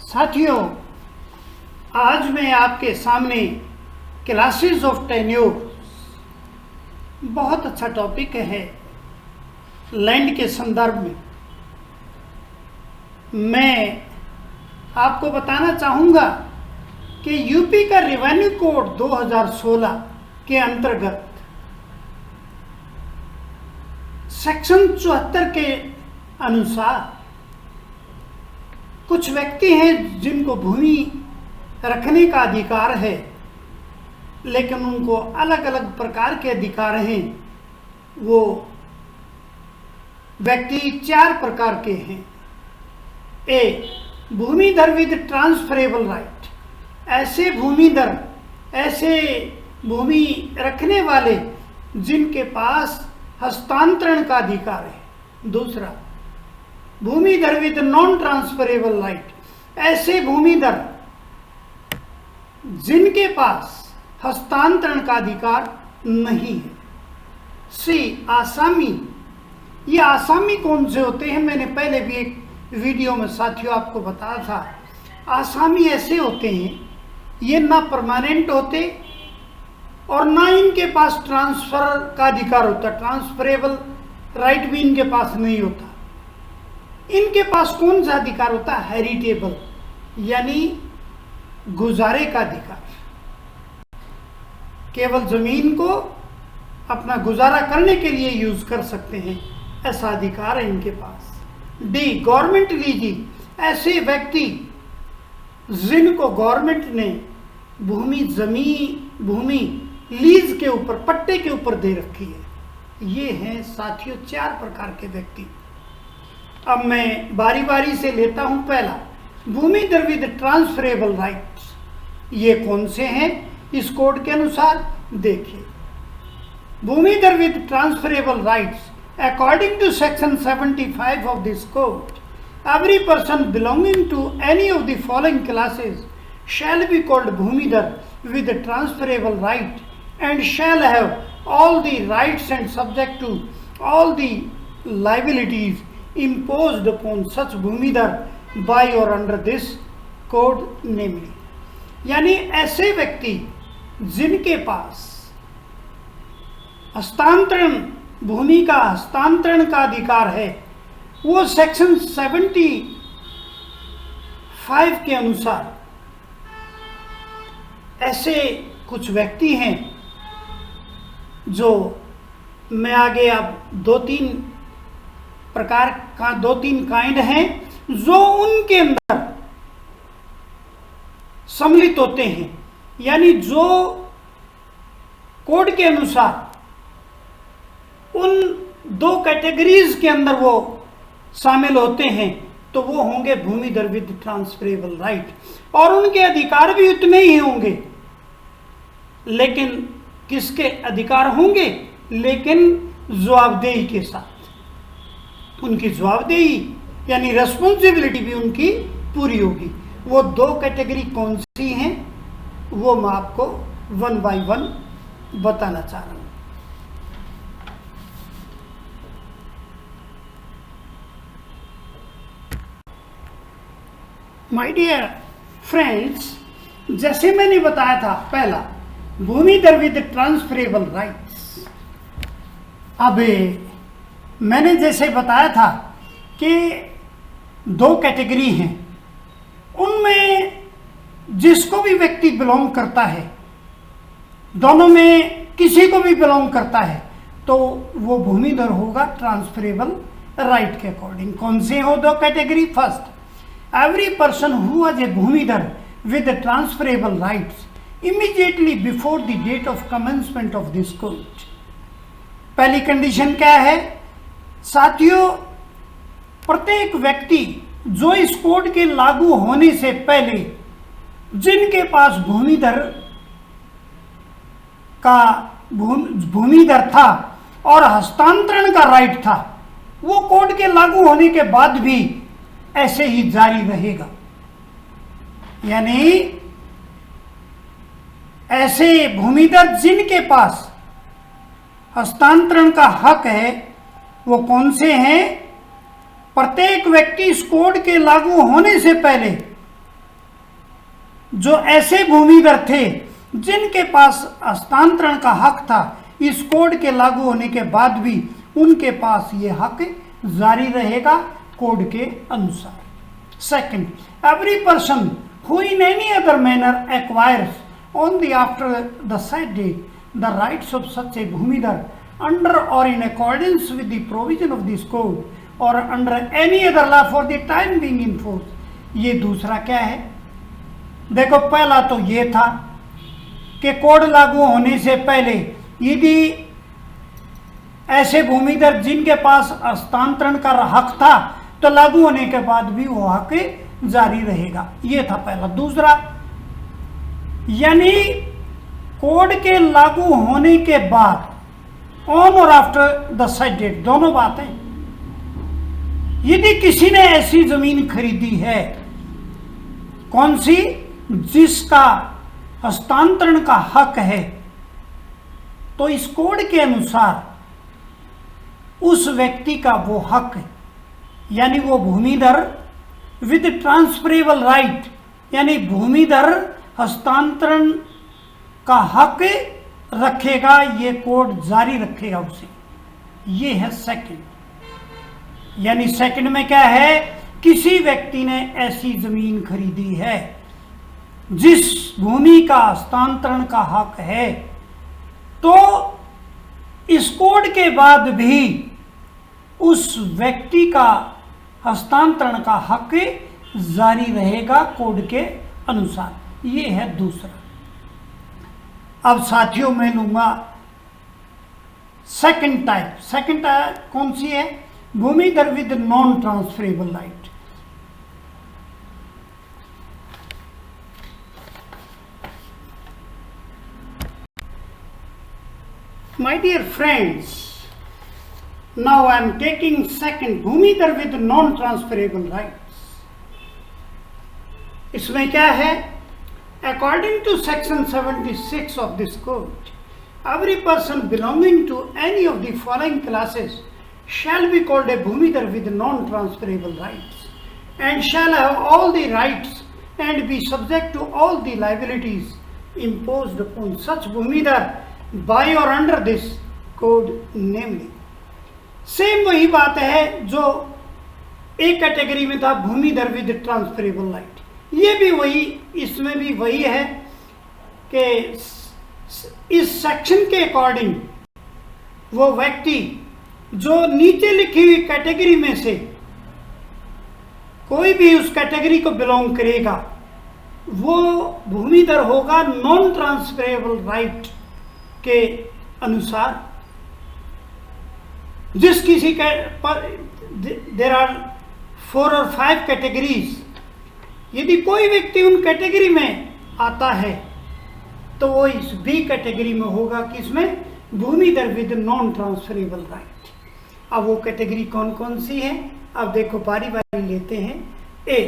साथियों, आज मैं आपके सामने क्लासेस ऑफ टेन्योर, बहुत अच्छा टॉपिक है लैंड के संदर्भ में। मैं आपको बताना चाहूँगा कि यूपी का रेवेन्यू कोड 2016 के अंतर्गत सेक्शन 74 के अनुसार कुछ व्यक्ति हैं जिनको भूमि रखने का अधिकार है, लेकिन उनको अलग अलग प्रकार के अधिकार हैं। वो व्यक्ति 4 प्रकार के हैं। ए, भूमिधर विद ट्रांसफरेबल राइट। ऐसे भूमिधर, ऐसे भूमि रखने वाले जिनके पास हस्तांतरण का अधिकार है। दूसरा, भूमिधर विद नॉन ट्रांसफरेबल राइट। ऐसे भूमिधर जिनके पास हस्तांतरण का अधिकार नहीं है। सी, आसामी। ये आसामी कौन से होते हैं? मैंने पहले भी एक वीडियो में साथियों आपको बताया था। आसामी ऐसे होते हैं, ये ना परमानेंट होते और ना इनके पास ट्रांसफर का अधिकार होता। ट्रांसफरेबल राइट भी इनके पास नहीं होता। इनके पास कौन सा अधिकार होता है? हेरिटेबल, यानी गुजारे का अधिकार। केवल जमीन को अपना गुजारा करने के लिए यूज कर सकते हैं, ऐसा अधिकार है इनके पास। D, government leasing. ऐसे व्यक्ति जिनको गवर्नमेंट ने भूमि लीज के ऊपर, पट्टे के ऊपर दे रखी है। ये हैं साथियों 4 प्रकार के व्यक्ति। अब मैं बारी बारी से लेता हूं। पहला, भूमिधर विद ट्रांसफरेबल राइट्स। ये कौन से हैं इस कोड के अनुसार? देखिए, bhumidhar with transferable rights according to section 75 of this code, every person belonging to any of the following classes shall be called Bhumidhar with a transferable right and shall have all the rights and subject to all the liabilities imposed upon such Bhumidhar by or under this code namely। यानी ऐसे व्यक्ति जिनके पास हस्तांतरण, भूमि का हस्तांतरण का अधिकार है, वो सेक्शन 75 के अनुसार ऐसे कुछ व्यक्ति हैं जो मैं आगे अब 2-3 प्रकार का 2-3 काइंड हैं जो उनके अंदर सम्मिलित होते हैं। यानी जो कोड के अनुसार उन 2 कैटेगरीज के अंदर वो शामिल होते हैं, तो वो होंगे भूमिधर विद ट्रांसफरेबल राइट। और उनके अधिकार भी उतने ही होंगे, लेकिन किसके अधिकार होंगे? लेकिन जवाबदेही के साथ। उनकी जवाबदेही यानी रेस्पॉन्सिबिलिटी भी उनकी पूरी होगी। वो 2 कैटेगरी कौन सी हैं, वो मैं आपको 1 बाय 1 बताना चाह रहा हूं। माय डियर फ्रेंड्स, जैसे मैंने बताया था, पहला भूमिधर विद ट्रांसफरेबल राइट्स। अब मैंने जैसे बताया था कि 2 कैटेगरी हैं, उनमें जिसको भी व्यक्ति बिलोंग करता है, दोनों में किसी को भी बिलोंग करता है, तो वो भूमिधर होगा ट्रांसफरेबल राइट के अकॉर्डिंग। कौन से हो 2 category? First, every person who was a Bhumidhar with the transferable rights immediately before the date of commencement of this code। पहली कंडीशन क्या है साथियों? प्रत्येक व्यक्ति जो इस कोड के लागू होने से पहले जिनके पास भूमिधर था और हस्तांतरण का राइट था, वो कोड के लागू होने के बाद भी ऐसे ही जारी रहेगा। यानी ऐसे भूमिधर जिनके पास हस्तांतरण का हक है, वो कौन से हैं? प्रत्येक व्यक्ति इस कोड के लागू होने से पहले जो ऐसे भूमिधर थे जिनके पास हस्तांतरण का हक था, इस कोड के लागू होने के बाद भी उनके पास ये हक जारी रहेगा कोड के अनुसार। Second, every person who in any other manner acquires on the after the said date the rights of such a bhumidhar under or in accordance with the provision of this code or under any other law for the time being in force। ये दूसरा क्या है? देखो, पहला तो ये था कि कोड लागू होने से पहले यदि ऐसे भूमिधर जिनके पास हस्तांतरण का हक था तो लागू होने के बाद भी वो हक जारी रहेगा, ये था पहला। दूसरा, यानी कोड के लागू होने के बाद ऑन और आफ्टर द साइड डेट, दोनों बातें। यदि किसी ने ऐसी जमीन खरीदी है, कौन सी? जिसका हस्तांतरण का हक है, तो इस कोड के अनुसार उस व्यक्ति का वो हक, यानी वो भूमिधर विद ट्रांसफरेबल राइट, यानी भूमिधर हस्तांतरण का हक रखेगा, ये कोड जारी रखेगा उसे। ये है सेकंड। यानी सेकंड में क्या है? किसी व्यक्ति ने ऐसी जमीन खरीदी है जिस भूमि का हस्तांतरण का हक है, तो इस कोड के बाद भी उस व्यक्ति का हस्तांतरण का हक जारी रहेगा कोड के अनुसार। ये है दूसरा। अब साथियों, मैं लूंगा सेकंड टाइप। सेकंड टाइप कौन सी है? Bhumidhar with non transferable right. My dear friends, now I am taking second, bhumidhar with non transferable rights. इसमें क्या है? According to section 76 of this code, every person belonging to any of the following classes shall be called a bhumidhar with non-transferable rights and shall have all the rights and be subject to all the liabilities imposed upon such bhumidhar by or under this code, namely। Same वही बात है जो एक category में था, भूमिधर with transferable right. ये भी वही, इसमें भी वही है कि इस सेक्शन के अकॉर्डिंग वो व्यक्ति जो नीचे लिखी हुई कैटेगरी में से कोई भी उस कैटेगरी को बिलोंग करेगा, वो भूमिधर होगा नॉन ट्रांसफरेबल राइट के अनुसार। जिस किसी के पर देर आर 4 और 5 कैटेगरीज, यदि कोई व्यक्ति उन कैटेगरी में आता है तो वो इस बी कैटेगरी में होगा, किसमें? भूमिधर विद नॉन ट्रांसफरेबल राइट। अब वो कैटेगरी कौन कौन सी है? अब देखो, बारी बारी लेते हैं। A,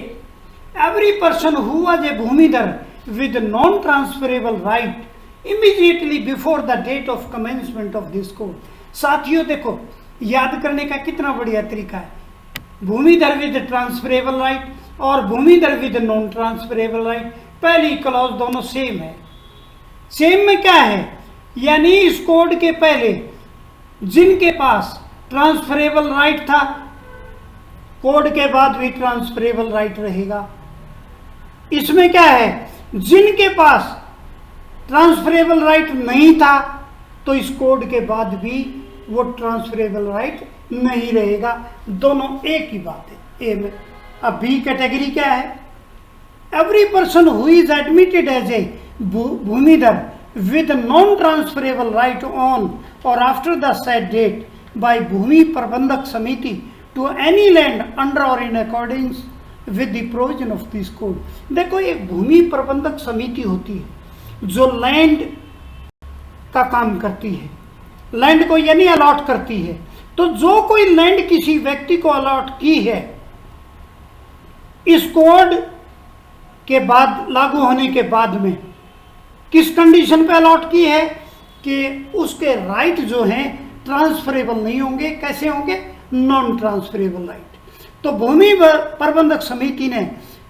every person who was a bhumidhar with non transferable right immediately before the date of commencement of this code. साथियों देखो, याद करने का कितना बढ़िया तरीका है। भूमिधर विद ट्रांसफरेबल राइट और भूमिधर विद नॉन ट्रांसफरेबल राइट, पहली क्लॉज दोनों सेम है। सेम में क्या है? यानी इस कोड के पहले जिनके पास ट्रांसफरेबल राइट था, कोड के बाद भी ट्रांसफरेबल राइट रहेगा। इसमें क्या है? जिनके पास ट्रांसफरेबल राइट नहीं था, तो इस कोड के बाद भी वो ट्रांसफरेबल राइट नहीं रहेगा। दोनों एक ही बात है। ए में अब बी कैटेगरी क्या है? Every person who is admitted as a bhumidhar with non transferable right on और after the said date by Bhumi Prabandhak Samiti to any land under or in accordings with the provision of this code. देखो, एक भूमि प्रबंधक समिति होती है जो land का काम करती है, लैंड को यानी अलॉट करती है। तो जो कोई लैंड किसी व्यक्ति को अलॉट की है, इस कोड के बाद लागू होने के बाद में किस कंडीशन पे अलॉट की है कि उसके राइट जो हैं ट्रांसफरेबल नहीं होंगे। कैसे होंगे? Non transferable right. तो भूमि प्रबंधक समिति ने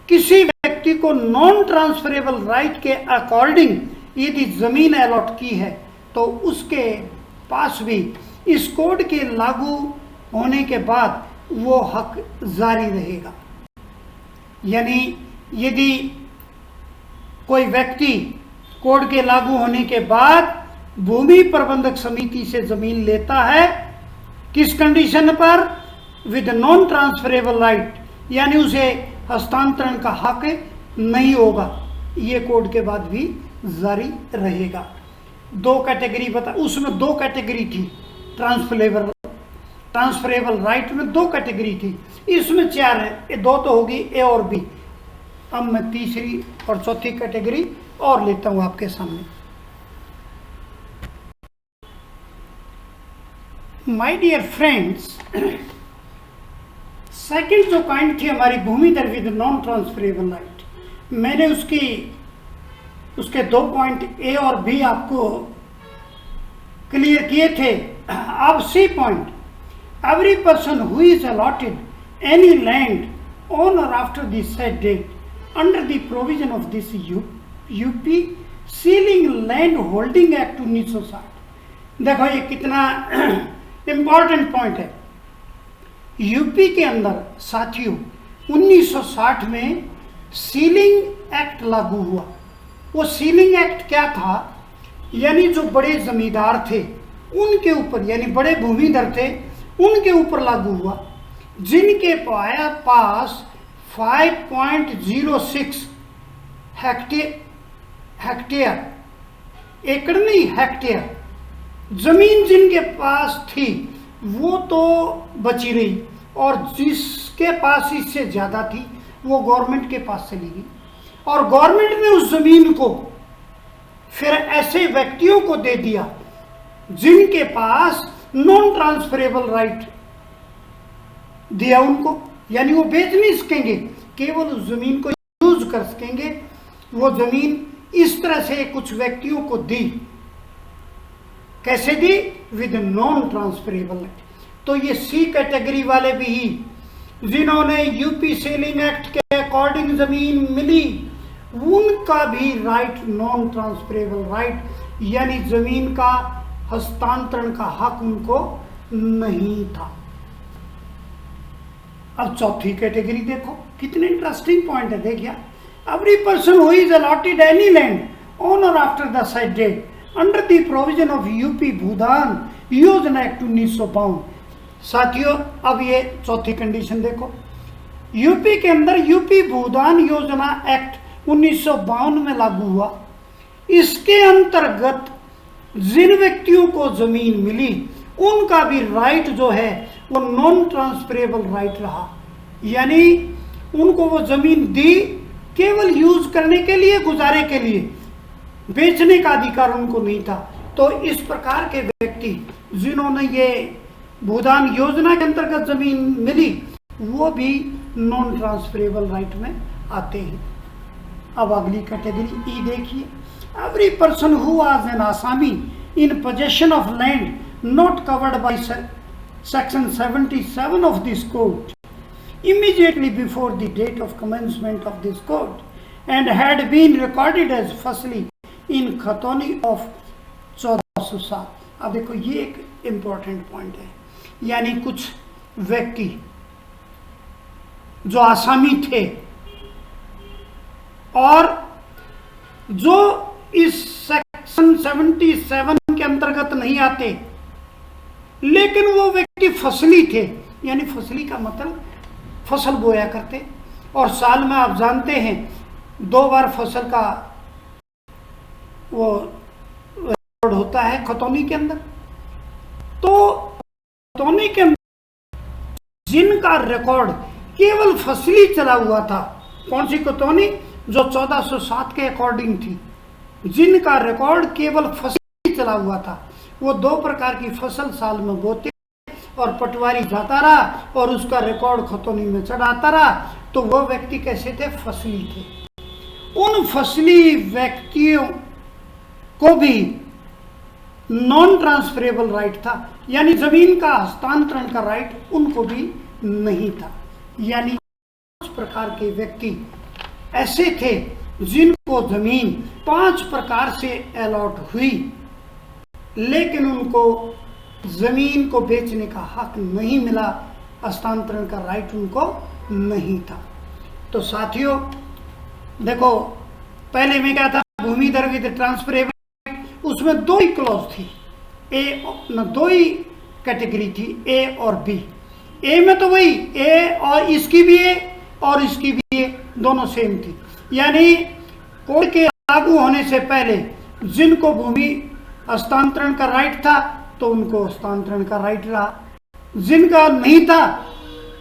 किसी व्यक्ति व्यक्ति को नॉन ट्रांसफरेबल राइट के अकॉर्डिंग यदि जमीन अलॉट की है तो उसके पास भी इस कोड के लागू होने के बाद वो हक जारी रहेगा। यानी यदि कोई व्यक्ति कोड के लागू होने के बाद भूमि प्रबंधक समिति से जमीन लेता है, किस कंडीशन पर? विद नॉन ट्रांसफरेबल राइट, यानी उसे हस्तांतरण का हक नहीं होगा, ये कोड के बाद भी जारी रहेगा। दो कैटेगरी बता, उसमें दो कैटेगरी थी, ट्रांसफरेबल राइट में दो कैटेगरी थी, इसमें चार है, ये दो तो होगी ए और बी। अब मैं तीसरी और चौथी कैटेगरी और लेता हूं आपके सामने। माय डियर फ्रेंड्स, सेकंड जो पॉइंट थी हमारी भूमि दर विद नॉन ट्रांसफरेबल राइट, मैंने उसके दो पॉइंट ए और बी आपको क्लियर किए थे। अब C point, every person who is allotted any land on और after this said date under the provision of this UP ceiling land holding act 1960। देखो ये कितना इंपॉर्टेंट पॉइंट है। यूपी के अंदर साथियों 1960 में सीलिंग एक्ट लागू हुआ। वो सीलिंग एक्ट क्या था? यानी जो बड़े जमींदार थे उनके ऊपर, यानी बड़े भूमिधर थे उनके ऊपर लागू हुआ, जिनके पास 5.06 हेक्टेयर, एकड़ नहीं हेक्टेयर जमीन जिनके पास थी वो तो बची रही, और जिसके पास इससे ज्यादा थी वो गवर्नमेंट के पास चली गई, और गवर्नमेंट ने उस जमीन को फिर ऐसे व्यक्तियों को दे दिया जिनके पास नॉन ट्रांसफरेबल राइट दिया उनको, यानी वो बेच नहीं सकेंगे, केवल उस जमीन को यूज कर सकेंगे। वो जमीन इस तरह से कुछ व्यक्तियों को दी। कैसे दी? With non transferable right. तो ये सी कैटेगरी वाले भी ही, जिन्होंने यूपी सेलिंग एक्ट के अकॉर्डिंग जमीन मिली, उनका भी राइट नॉन ट्रांसफरेबल राइट, यानी जमीन का हस्तांतरण का हक उनको नहीं था। अब चौथी कैटेगरी देखो, कितने इंटरेस्टिंग पॉइंट है। देखिए, every person who is allotted any land on और after the said date under the provision of UP Bhoodan Yojana act 1952। साथियों अब ये चौथी कंडीशन देखो, यूपी के अंदर यूपी भूदान योजना एक्ट 1952 में लागू हुआ। इसके अंतर्गत जिन व्यक्तियों को जमीन मिली उनका भी राइट जो है वो नॉन ट्रांसफरेबल राइट रहा, यानी उनको वो जमीन दी केवल यूज करने के लिए, गुजारे के लिए, बेचने का अधिकार उनको नहीं था। तो इस प्रकार के व्यक्ति जिन्होंने ये भूदान योजना के अंतर्गत जमीन मिली वो भी नॉन ट्रांसफरेबल राइट में आते हैं। अब अगली कैटेगरी ई देखिए, every person who was an asami in possession of land not covered by section 77 of this code immediately before the date of commencement of this code and had been recorded as fasli in खतौनी of 1407। अब देखो ये एक important point है, यानी कुछ व्यक्ति जो आसामी थे और जो इस सेक्शन 77 के अंतर्गत नहीं आते, लेकिन वो व्यक्ति फसली थे, यानी फसली का मतलब फसल बोया करते, और साल में आप जानते हैं 2 बार फसल का वो रिकॉर्ड होता है खतौनी के अंदर। तो खतौनी के अंदर जिनका रिकॉर्ड केवल फसली चला हुआ था, कौन सी खतौनी? जो 1407 के अकॉर्डिंग थी, जिनका रिकॉर्ड केवल फसली चला हुआ था, वो 2 प्रकार की फसल साल में बोते और पटवारी जाता रहा और उसका रिकॉर्ड खतौनी में चढ़ाता रहा। तो वो व्यक्ति कैसे थे? फसली थे। उन फसली व्यक्तियों को भी नॉन ट्रांसफरेबल राइट था, यानी जमीन का हस्तांतरण का राइट उनको भी नहीं था। यानी उस प्रकार के व्यक्ति ऐसे थे जिनको जमीन 5 प्रकार से अलॉट हुई, लेकिन उनको जमीन को बेचने का हक नहीं मिला, हस्तांतरण का राइट उनको नहीं था। तो साथियों देखो, पहले में क्या था, भूमि दर विद ट्रांसफरेबल, उसमें 2 ही क्लॉज थी, दो ही कैटेगरी थी, ए और बी। ए में तो वही ए और इसकी भी ए और इसकी भी ए, दोनों सेम थी। यानी कोड के लागू होने से पहले जिनको भूमि हस्तांतरण का राइट था तो उनको हस्तांतरण का राइट रहा, जिनका नहीं था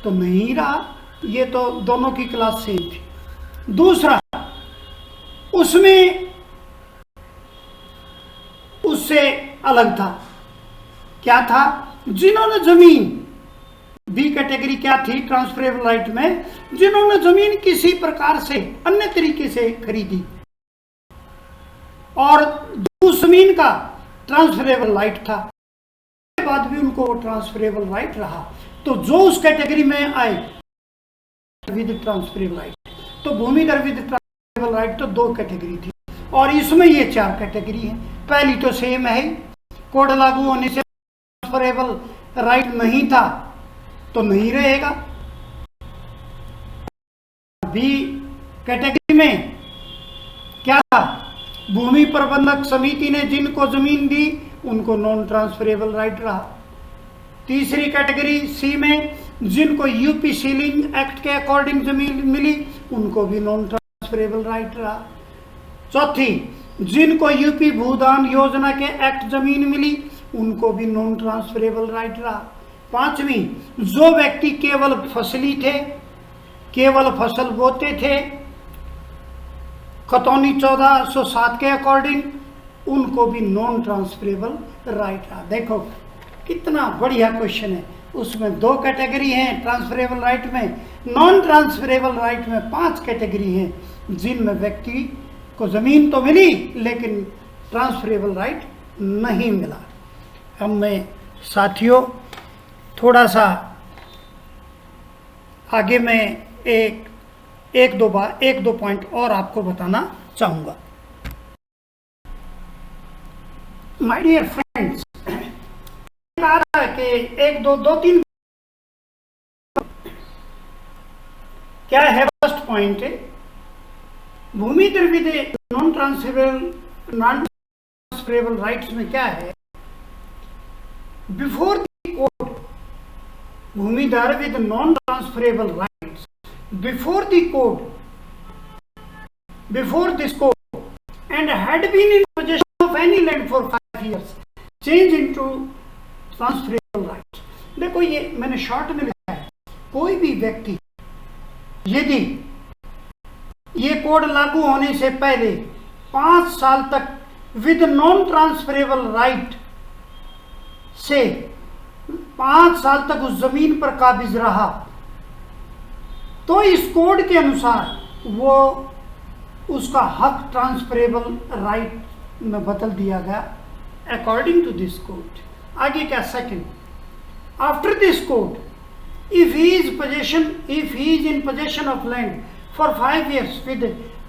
तो नहीं रहा। ये तो दोनों की क्लास सेम थी। दूसरा, उसमें उससे अलग था। क्या था? जिन्होंने जमीन, बी कैटेगरी क्या थी ट्रांसफरेबल राइट में, जिन्होंने जमीन किसी प्रकार से अन्य तरीके से खरीदी और उस जमीन का ट्रांसफरेबल राइट था, उसके बाद भी उनको ट्रांसफरेबल राइट रहा। तो जो उस कैटेगरी में आए विद ट्रांसफरेबल राइट, तो भूमि दर विद ट्रांसफरेबल राइट तो 2 कैटेगरी थी और इसमें ये 4 कैटेगरी है। पहली तो सेम है, कोड लागू होने से ट्रांसफरेबल राइट नहीं था तो नहीं रहेगा। बी कैटेगरी में क्या था? भूमि प्रबंधक समिति ने जिनको जमीन दी उनको नॉन ट्रांसफरेबल राइट रहा। तीसरी कैटेगरी सी में जिनको यूपी सीलिंग एक्ट के अकॉर्डिंग जमीन मिली उनको भी नॉन ट्रांसफरेबल राइट रहा। चौथी, जिनको यूपी भूदान योजना के एक्ट जमीन मिली उनको भी नॉन ट्रांसफरेबल राइट रहा। पांचवी, जो व्यक्ति केवल फसली थे, केवल फसल बोते थे, खतौनी 1407 के अकॉर्डिंग, उनको भी नॉन ट्रांसफरेबल राइट रहा। देखो कितना बढ़िया क्वेश्चन है। उसमें 2 कैटेगरी हैं ट्रांसफरेबल राइट में, नॉन ट्रांसफरेबल राइट में 5 कैटेगरी हैं जिनमें व्यक्ति को जमीन तो मिली लेकिन ट्रांसफरेबल राइट नहीं मिला। अब मैं साथियों थोड़ा सा आगे मैं एक दो पॉइंट और आपको बताना चाहूंगा। माय डियर फ्रेंड्स, कहा था कि दो तीन क्या है। फर्स्ट पॉइंट है bhumidhar with non transferable rights में क्या है, before the code bhumidhar with non transferable rights, before this code and had been in possession of any land for 5 years, change into transferable rights। देखो ये मैंने short में लिखा है, कोई भी व्यक्ति यदि ये कोड लागू होने से पहले 5 साल तक विद नॉन ट्रांसफरेबल राइट से 5 साल तक उस जमीन पर काबिज रहा तो इस कोड के अनुसार वो उसका हक ट्रांसफरेबल राइट में बदल दिया गया अकॉर्डिंग टू दिस कोड। आगे क्या? Second, after this code if he is in possession of land for 5 years with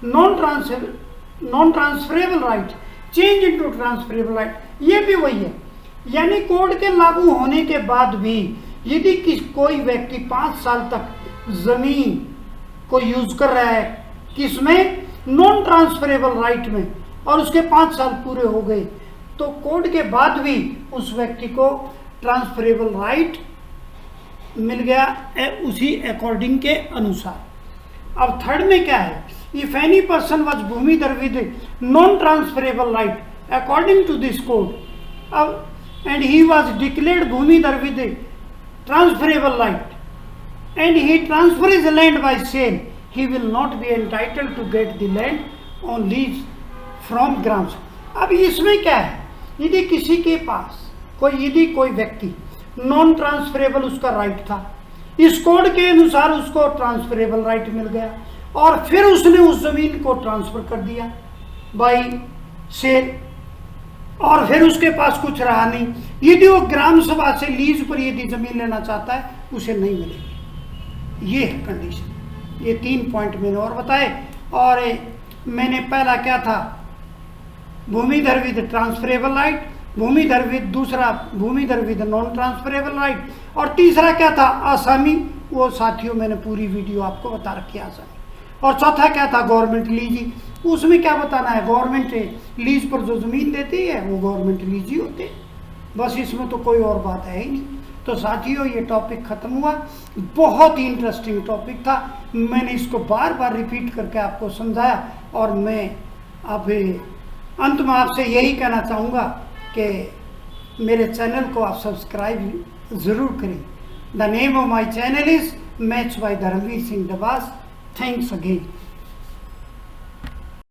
non transferable right change into transferable right, ये भी वही है। यानी कोड के लागू होने के बाद भी यदि कोई व्यक्ति 5 साल तक जमीन को यूज कर रहा है, किसमें? नॉन ट्रांसफरेबल राइट में, और उसके 5 साल पूरे हो गए तो कोड के बाद भी उस व्यक्ति को ट्रांसफरेबल राइट मिल गया उसी अकॉर्डिंग के अनुसार। अब थर्ड में क्या है? If any person was bhumidhar with non transferable right according to this code, अब and he was declared bhumidhar with transferable right and he transfers the land by sale, he will not be entitled to get the land on lease from gram Sabha। अब इसमें क्या है? यदि किसी के पास यदि कोई व्यक्ति नॉन ट्रांसफरेबल उसका राइट था, इस कोड के अनुसार उसको ट्रांसफरेबल राइट मिल गया और फिर उसने उस जमीन को ट्रांसफर कर दिया बाय सेल और फिर उसके पास कुछ रहा नहीं, यदि वो ग्राम सभा से लीज पर यदि जमीन लेना चाहता है उसे नहीं मिलेगी। ये है कंडीशन। ये 3 पॉइंट मैंने और बताए और मैंने पहला क्या था, भूमिधर विद ट्रांसफरेबल राइट, भूमिधर विद दूसरा भूमिधर विद नॉन ट्रांसफरेबल राइट, और तीसरा क्या था आसामी, वो साथियों मैंने पूरी वीडियो आपको बता रखी है आसामी। और चौथा क्या था गवर्नमेंट लीज, उसमें क्या बताना है, गवर्नमेंट लीज पर जो जमीन देती है वो गवर्नमेंट लीज ही होते हैं, बस इसमें तो कोई और बात है ही नहीं। तो साथियों ये टॉपिक खत्म हुआ, बहुत ही इंटरेस्टिंग टॉपिक था, मैंने इसको बार बार रिपीट करके आपको समझाया। और मैं अब अंत में आपसे यही कहना चाहूँगा कि मेरे चैनल को आप सब्सक्राइब ज़रूर करें। The name of my channel is match by Dharmveer Singh Dabas. Thanks again.